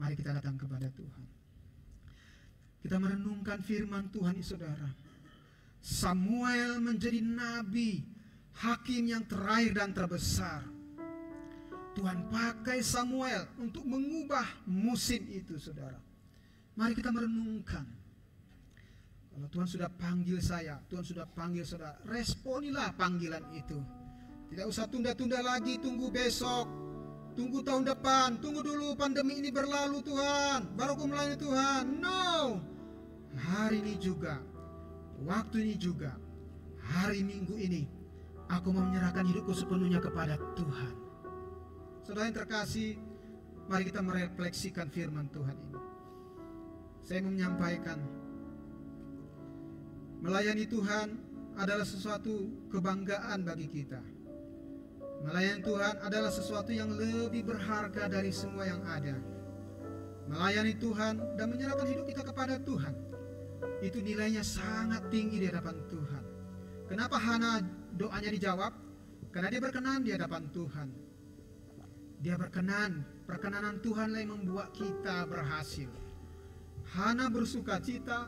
Mari kita datang kepada Tuhan. Kita merenungkan firman Tuhan, saudara. Samuel menjadi nabi, hakim yang terakhir dan terbesar. Tuhan pakai Samuel untuk mengubah musim itu, saudara. Mari kita merenungkan. Kalau Tuhan sudah panggil saya, Tuhan sudah panggil saudara, responilah panggilan itu. Tidak usah tunda-tunda lagi, tunggu besok, tunggu tahun depan, tunggu dulu pandemi ini berlalu Tuhan, baru aku melayani Tuhan. No, hari ini juga, waktu ini juga, hari Minggu ini, aku mau menyerahkan hidupku sepenuhnya kepada Tuhan. Saudara yang terkasih, mari kita merefleksikan firman Tuhan ini. Saya mau menyampaikan, melayani Tuhan adalah sesuatu kebanggaan bagi kita. Melayani Tuhan adalah sesuatu yang lebih berharga dari semua yang ada. Melayani Tuhan dan menyerahkan hidup kita kepada Tuhan, itu nilainya sangat tinggi di hadapan Tuhan. Kenapa Hana doanya dijawab? Karena dia berkenan di hadapan Tuhan. Dia berkenan Perkenanan Tuhan yang membuat kita berhasil. Hana bersuka cita,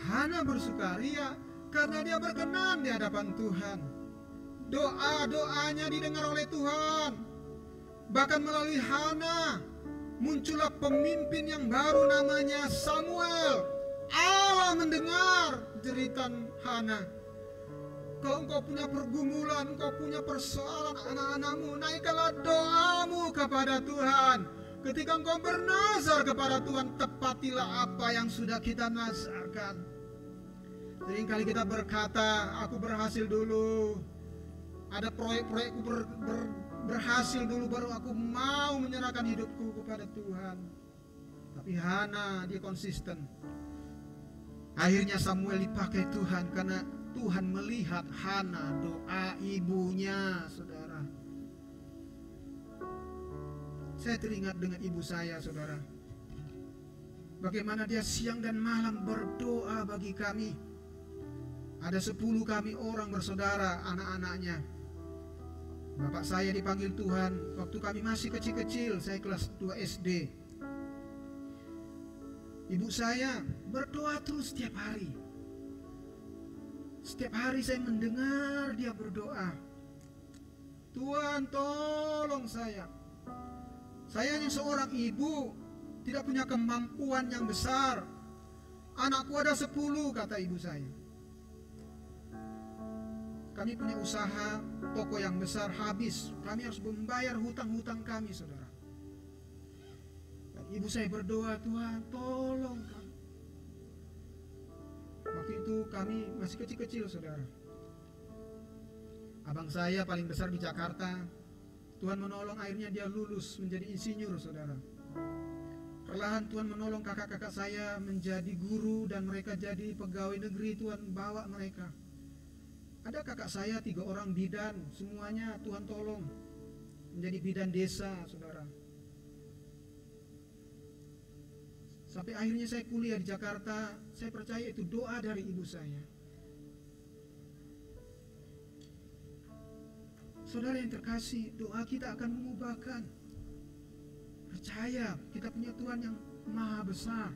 Hana bersukaria karena dia berkenan di hadapan Tuhan. Doa-doanya didengar oleh Tuhan. Bahkan melalui Hana muncullah pemimpin yang baru namanya Samuel. Allah mendengar jeritan Hana. Kalau engkau punya pergumulan, engkau punya persoalan anak-anakmu, naikkanlah doamu kepada Tuhan. Ketika engkau bernazar kepada Tuhan, tepatilah apa yang sudah kita nazarkan. Seringkali kita berkata, aku berhasil dulu, ada proyek-proyekku berhasil dulu, baru aku mau menyerahkan hidupku kepada Tuhan. Tapi Hana, dia konsisten. Akhirnya Samuel dipakai Tuhan karena Tuhan melihat Hana, doa ibunya, saudara. Saya teringat dengan ibu saya, saudara. Bagaimana dia siang dan malam berdoa bagi kami. Ada 10 kami orang bersaudara, anak-anaknya. Bapak saya dipanggil Tuhan waktu kami masih kecil-kecil, saya kelas 2 SD. Ibu saya berdoa terus setiap hari. Setiap hari saya mendengar dia berdoa. Tuhan tolong saya. Saya hanya seorang ibu, tidak punya kemampuan yang besar. Anakku ada 10, kata ibu saya. Kami punya usaha, toko yang besar habis. Kami harus membayar hutang-hutang kami, saudara. Dan ibu saya berdoa, Tuhan tolong kami. Waktu itu kami masih kecil-kecil, saudara. Abang saya paling besar di Jakarta. Tuhan menolong, akhirnya dia lulus menjadi insinyur, saudara. Perlahan Tuhan menolong kakak-kakak saya menjadi guru dan mereka jadi pegawai negeri. Tuhan bawa mereka. Ada kakak saya 3 orang bidan, semuanya Tuhan tolong menjadi bidan desa, saudara. Sampai akhirnya saya kuliah di Jakarta, saya percaya itu doa dari ibu saya. Saudara yang terkasih, doa kita akan mengubahkan. Percaya, kita punya Tuhan yang maha besar.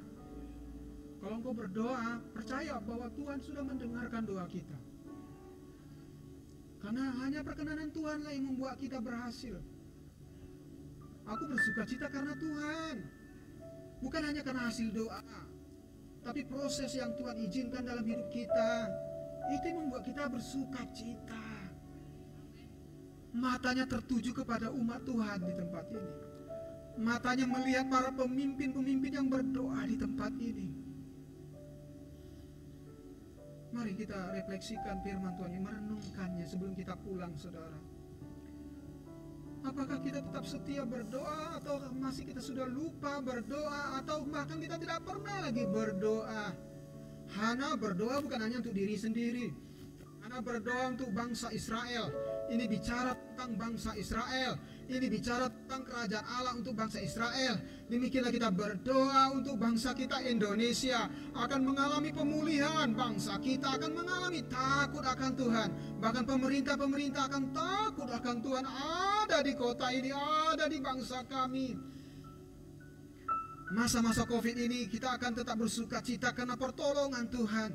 Kalau engkau berdoa, percaya bahwa Tuhan sudah mendengarkan doa kita. Karena hanya perkenanan Tuhanlah yang membuat kita berhasil. Aku bersuka cita karena Tuhan. Bukan hanya karena hasil doa, tapi proses yang Tuhan izinkan dalam hidup kita, itu yang membuat kita bersuka cita. Matanya tertuju kepada umat Tuhan di tempat ini. Matanya melihat para pemimpin-pemimpin yang berdoa di tempat ini. Mari kita refleksikan firman Tuhan, merenungkannya sebelum kita pulang, saudara. Apakah kita tetap setia berdoa, atau masih kita sudah lupa berdoa, atau bahkan kita tidak pernah lagi berdoa? Hana berdoa bukan hanya untuk diri sendiri. Hana berdoa untuk bangsa Israel. Ini bicara tentang bangsa Israel. Ini bicara tentang kerajaan Allah untuk bangsa Israel. Demikianlah kita berdoa untuk bangsa kita Indonesia. Akan mengalami pemulihan. Bangsa kita akan mengalami takut akan Tuhan. Bahkan pemerintah-pemerintah akan takut akan Tuhan. Ada di kota ini, ada di bangsa kami. Masa-masa COVID ini kita akan tetap bersuka cita karena pertolongan Tuhan.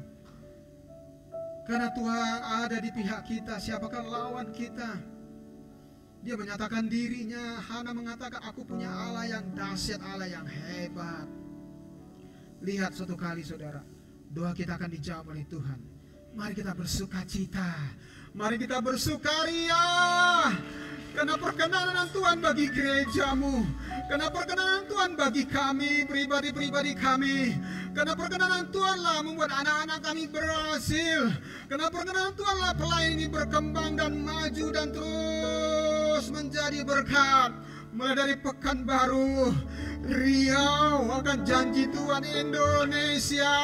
Karena Tuhan ada di pihak kita. Siapakah lawan kita? Dia menyatakan dirinya. Hana mengatakan, aku punya Allah yang dahsyat, Allah yang hebat. Lihat suatu kali, saudara, doa kita akan dijawab oleh Tuhan. Mari kita bersuka cita. Mari kita bersukaria. Karena perkenanan Tuhan bagi gerejamu. Karena perkenanan Tuhan bagi kami, pribadi-pribadi kami. Karena perkenanan Tuhanlah membuat anak-anak kami berhasil. Karena perkenanan Tuhanlah pelayan ini berkembang dan maju dan terus menjadi berkat. Mulai dari Pekanbaru, Riau akan janji Tuhan Indonesia.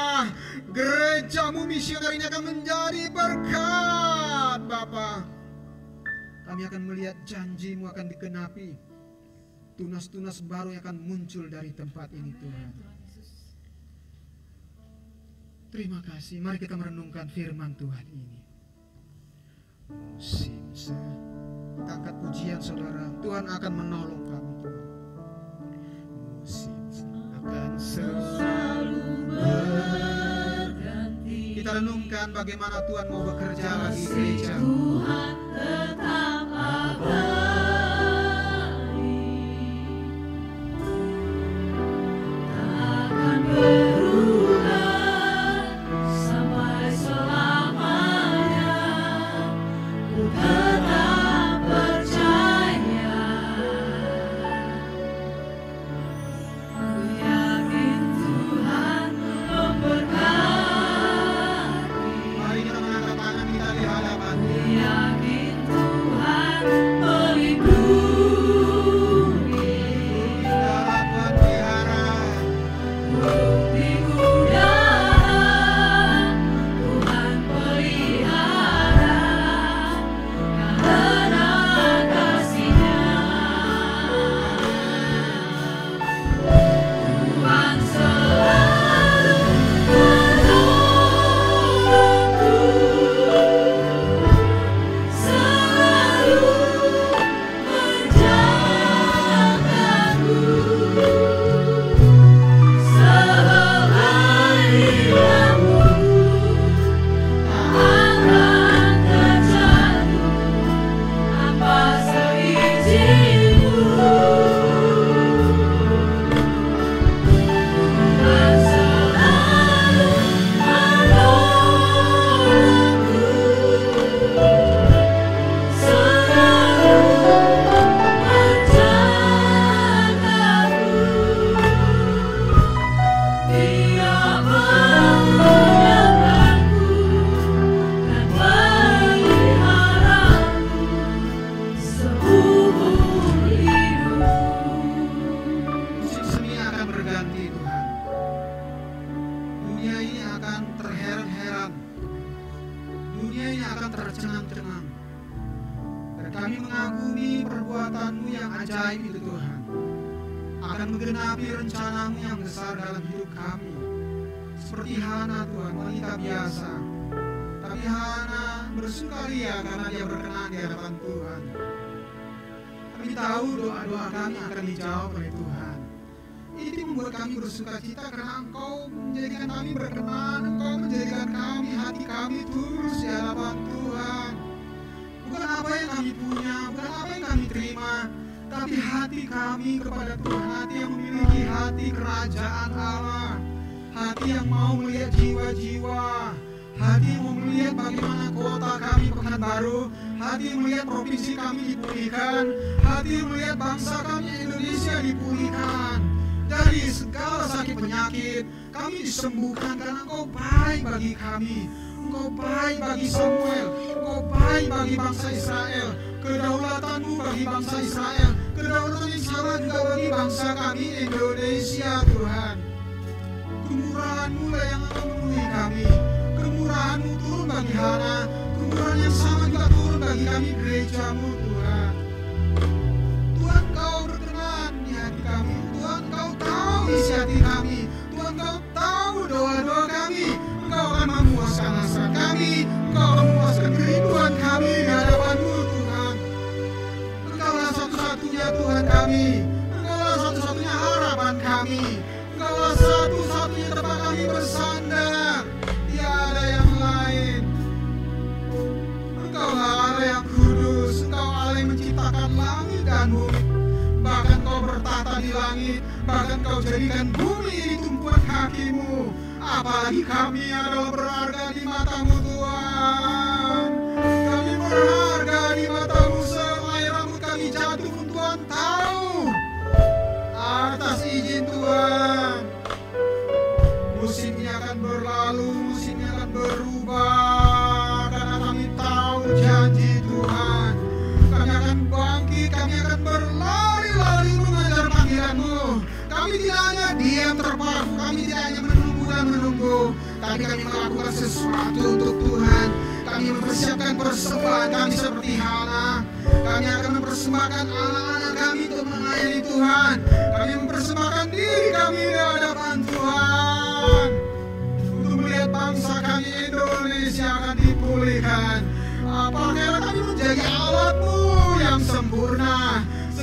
Gerejamu misioner ini akan menjadi berkat, Bapa. Kami akan melihat janjimu akan digenapi. Tunas-tunas baru yang akan muncul dari tempat ini, Tuhan. Terima kasih. Mari kita merenungkan firman Tuhan ini. Kita angkat pujian, saudara. Tuhan akan menolong kami, Tuhan. akan selalu berganti. Kita renungkan bagaimana Tuhan mau bekerja bagi gereja. Tuhan tetap abadi.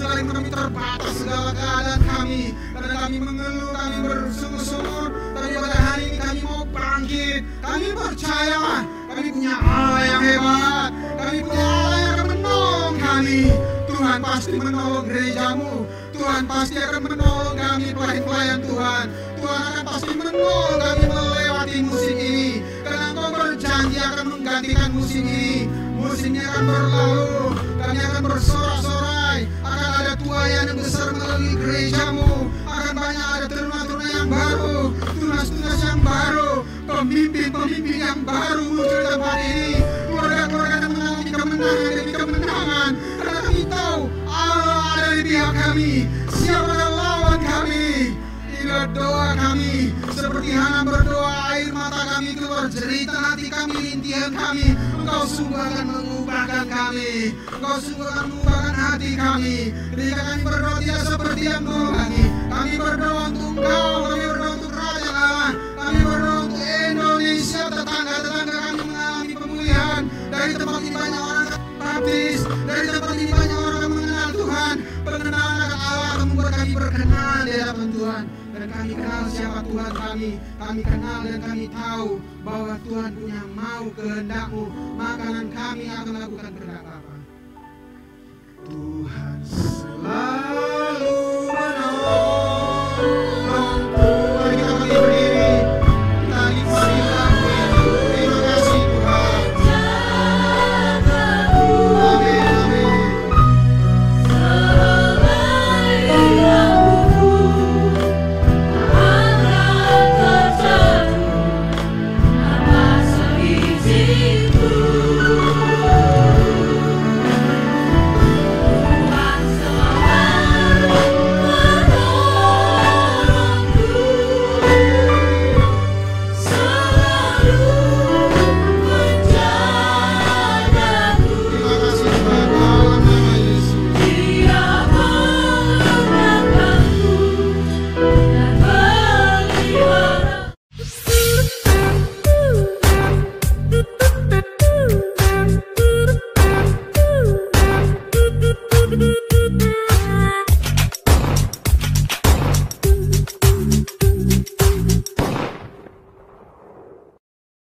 seringkali kami terbatas segala keadaan kami, karena kami mengeluh, kami bersungut-sungut. Tapi pada hari ini kami mau bangkit. Kami percaya kami punya Allah yang hebat, kami punya Allah yang akan menolong kami. Tuhan pasti menolong gerejamu, Tuhan pasti akan menolong kami pelayan-pelayan Tuhan. Tuhan akan pasti menolong kami melewati musim ini, karena Engkau berjanji akan menggantikan musim ini. Musimnya akan berlalu, kami akan bersorak-sorai, akan ada tuayan yang besar melalui gerejamu, akan banyak ada teruna-teruna yang baru, tunas-tunas yang baru, pemimpin-pemimpin yang baru muncul di tempat ini, keluarga-keluarga yang mengalami kemenangan demi kemenangan, karena kami tahu Allah ada di pihak kami. Siapa yang lawan kami? Inilah doa kami, seperti Hana berdoa, air mata kami keluar, jeritan hati kami, rintihan kami. Engkau sungguh akan mengubahkan kami, Engkau sungguh akan mengubahkan hati kami. Ketika kami berdoa tidak seperti yang dulu lagi. Kami berdoa untuk Engkau, kami berdoa untuk Raja Allah, kami berdoa untuk Indonesia, tetangga-tetangga kami mengalami pemulihan. Dari tempat ini banyak orang baptis, dari tempat ini banyak orang yang mengenal Tuhan. Pengenalan akan Allah akan membuat kami berkenan di hadapan Tuhan. Dan kami kenal siapa Tuhan kami kenal dan kami tahu bahwa Tuhan punya mau kehendak-Mu, makanan kami akan lakukan kehendak Bapa. Tuhan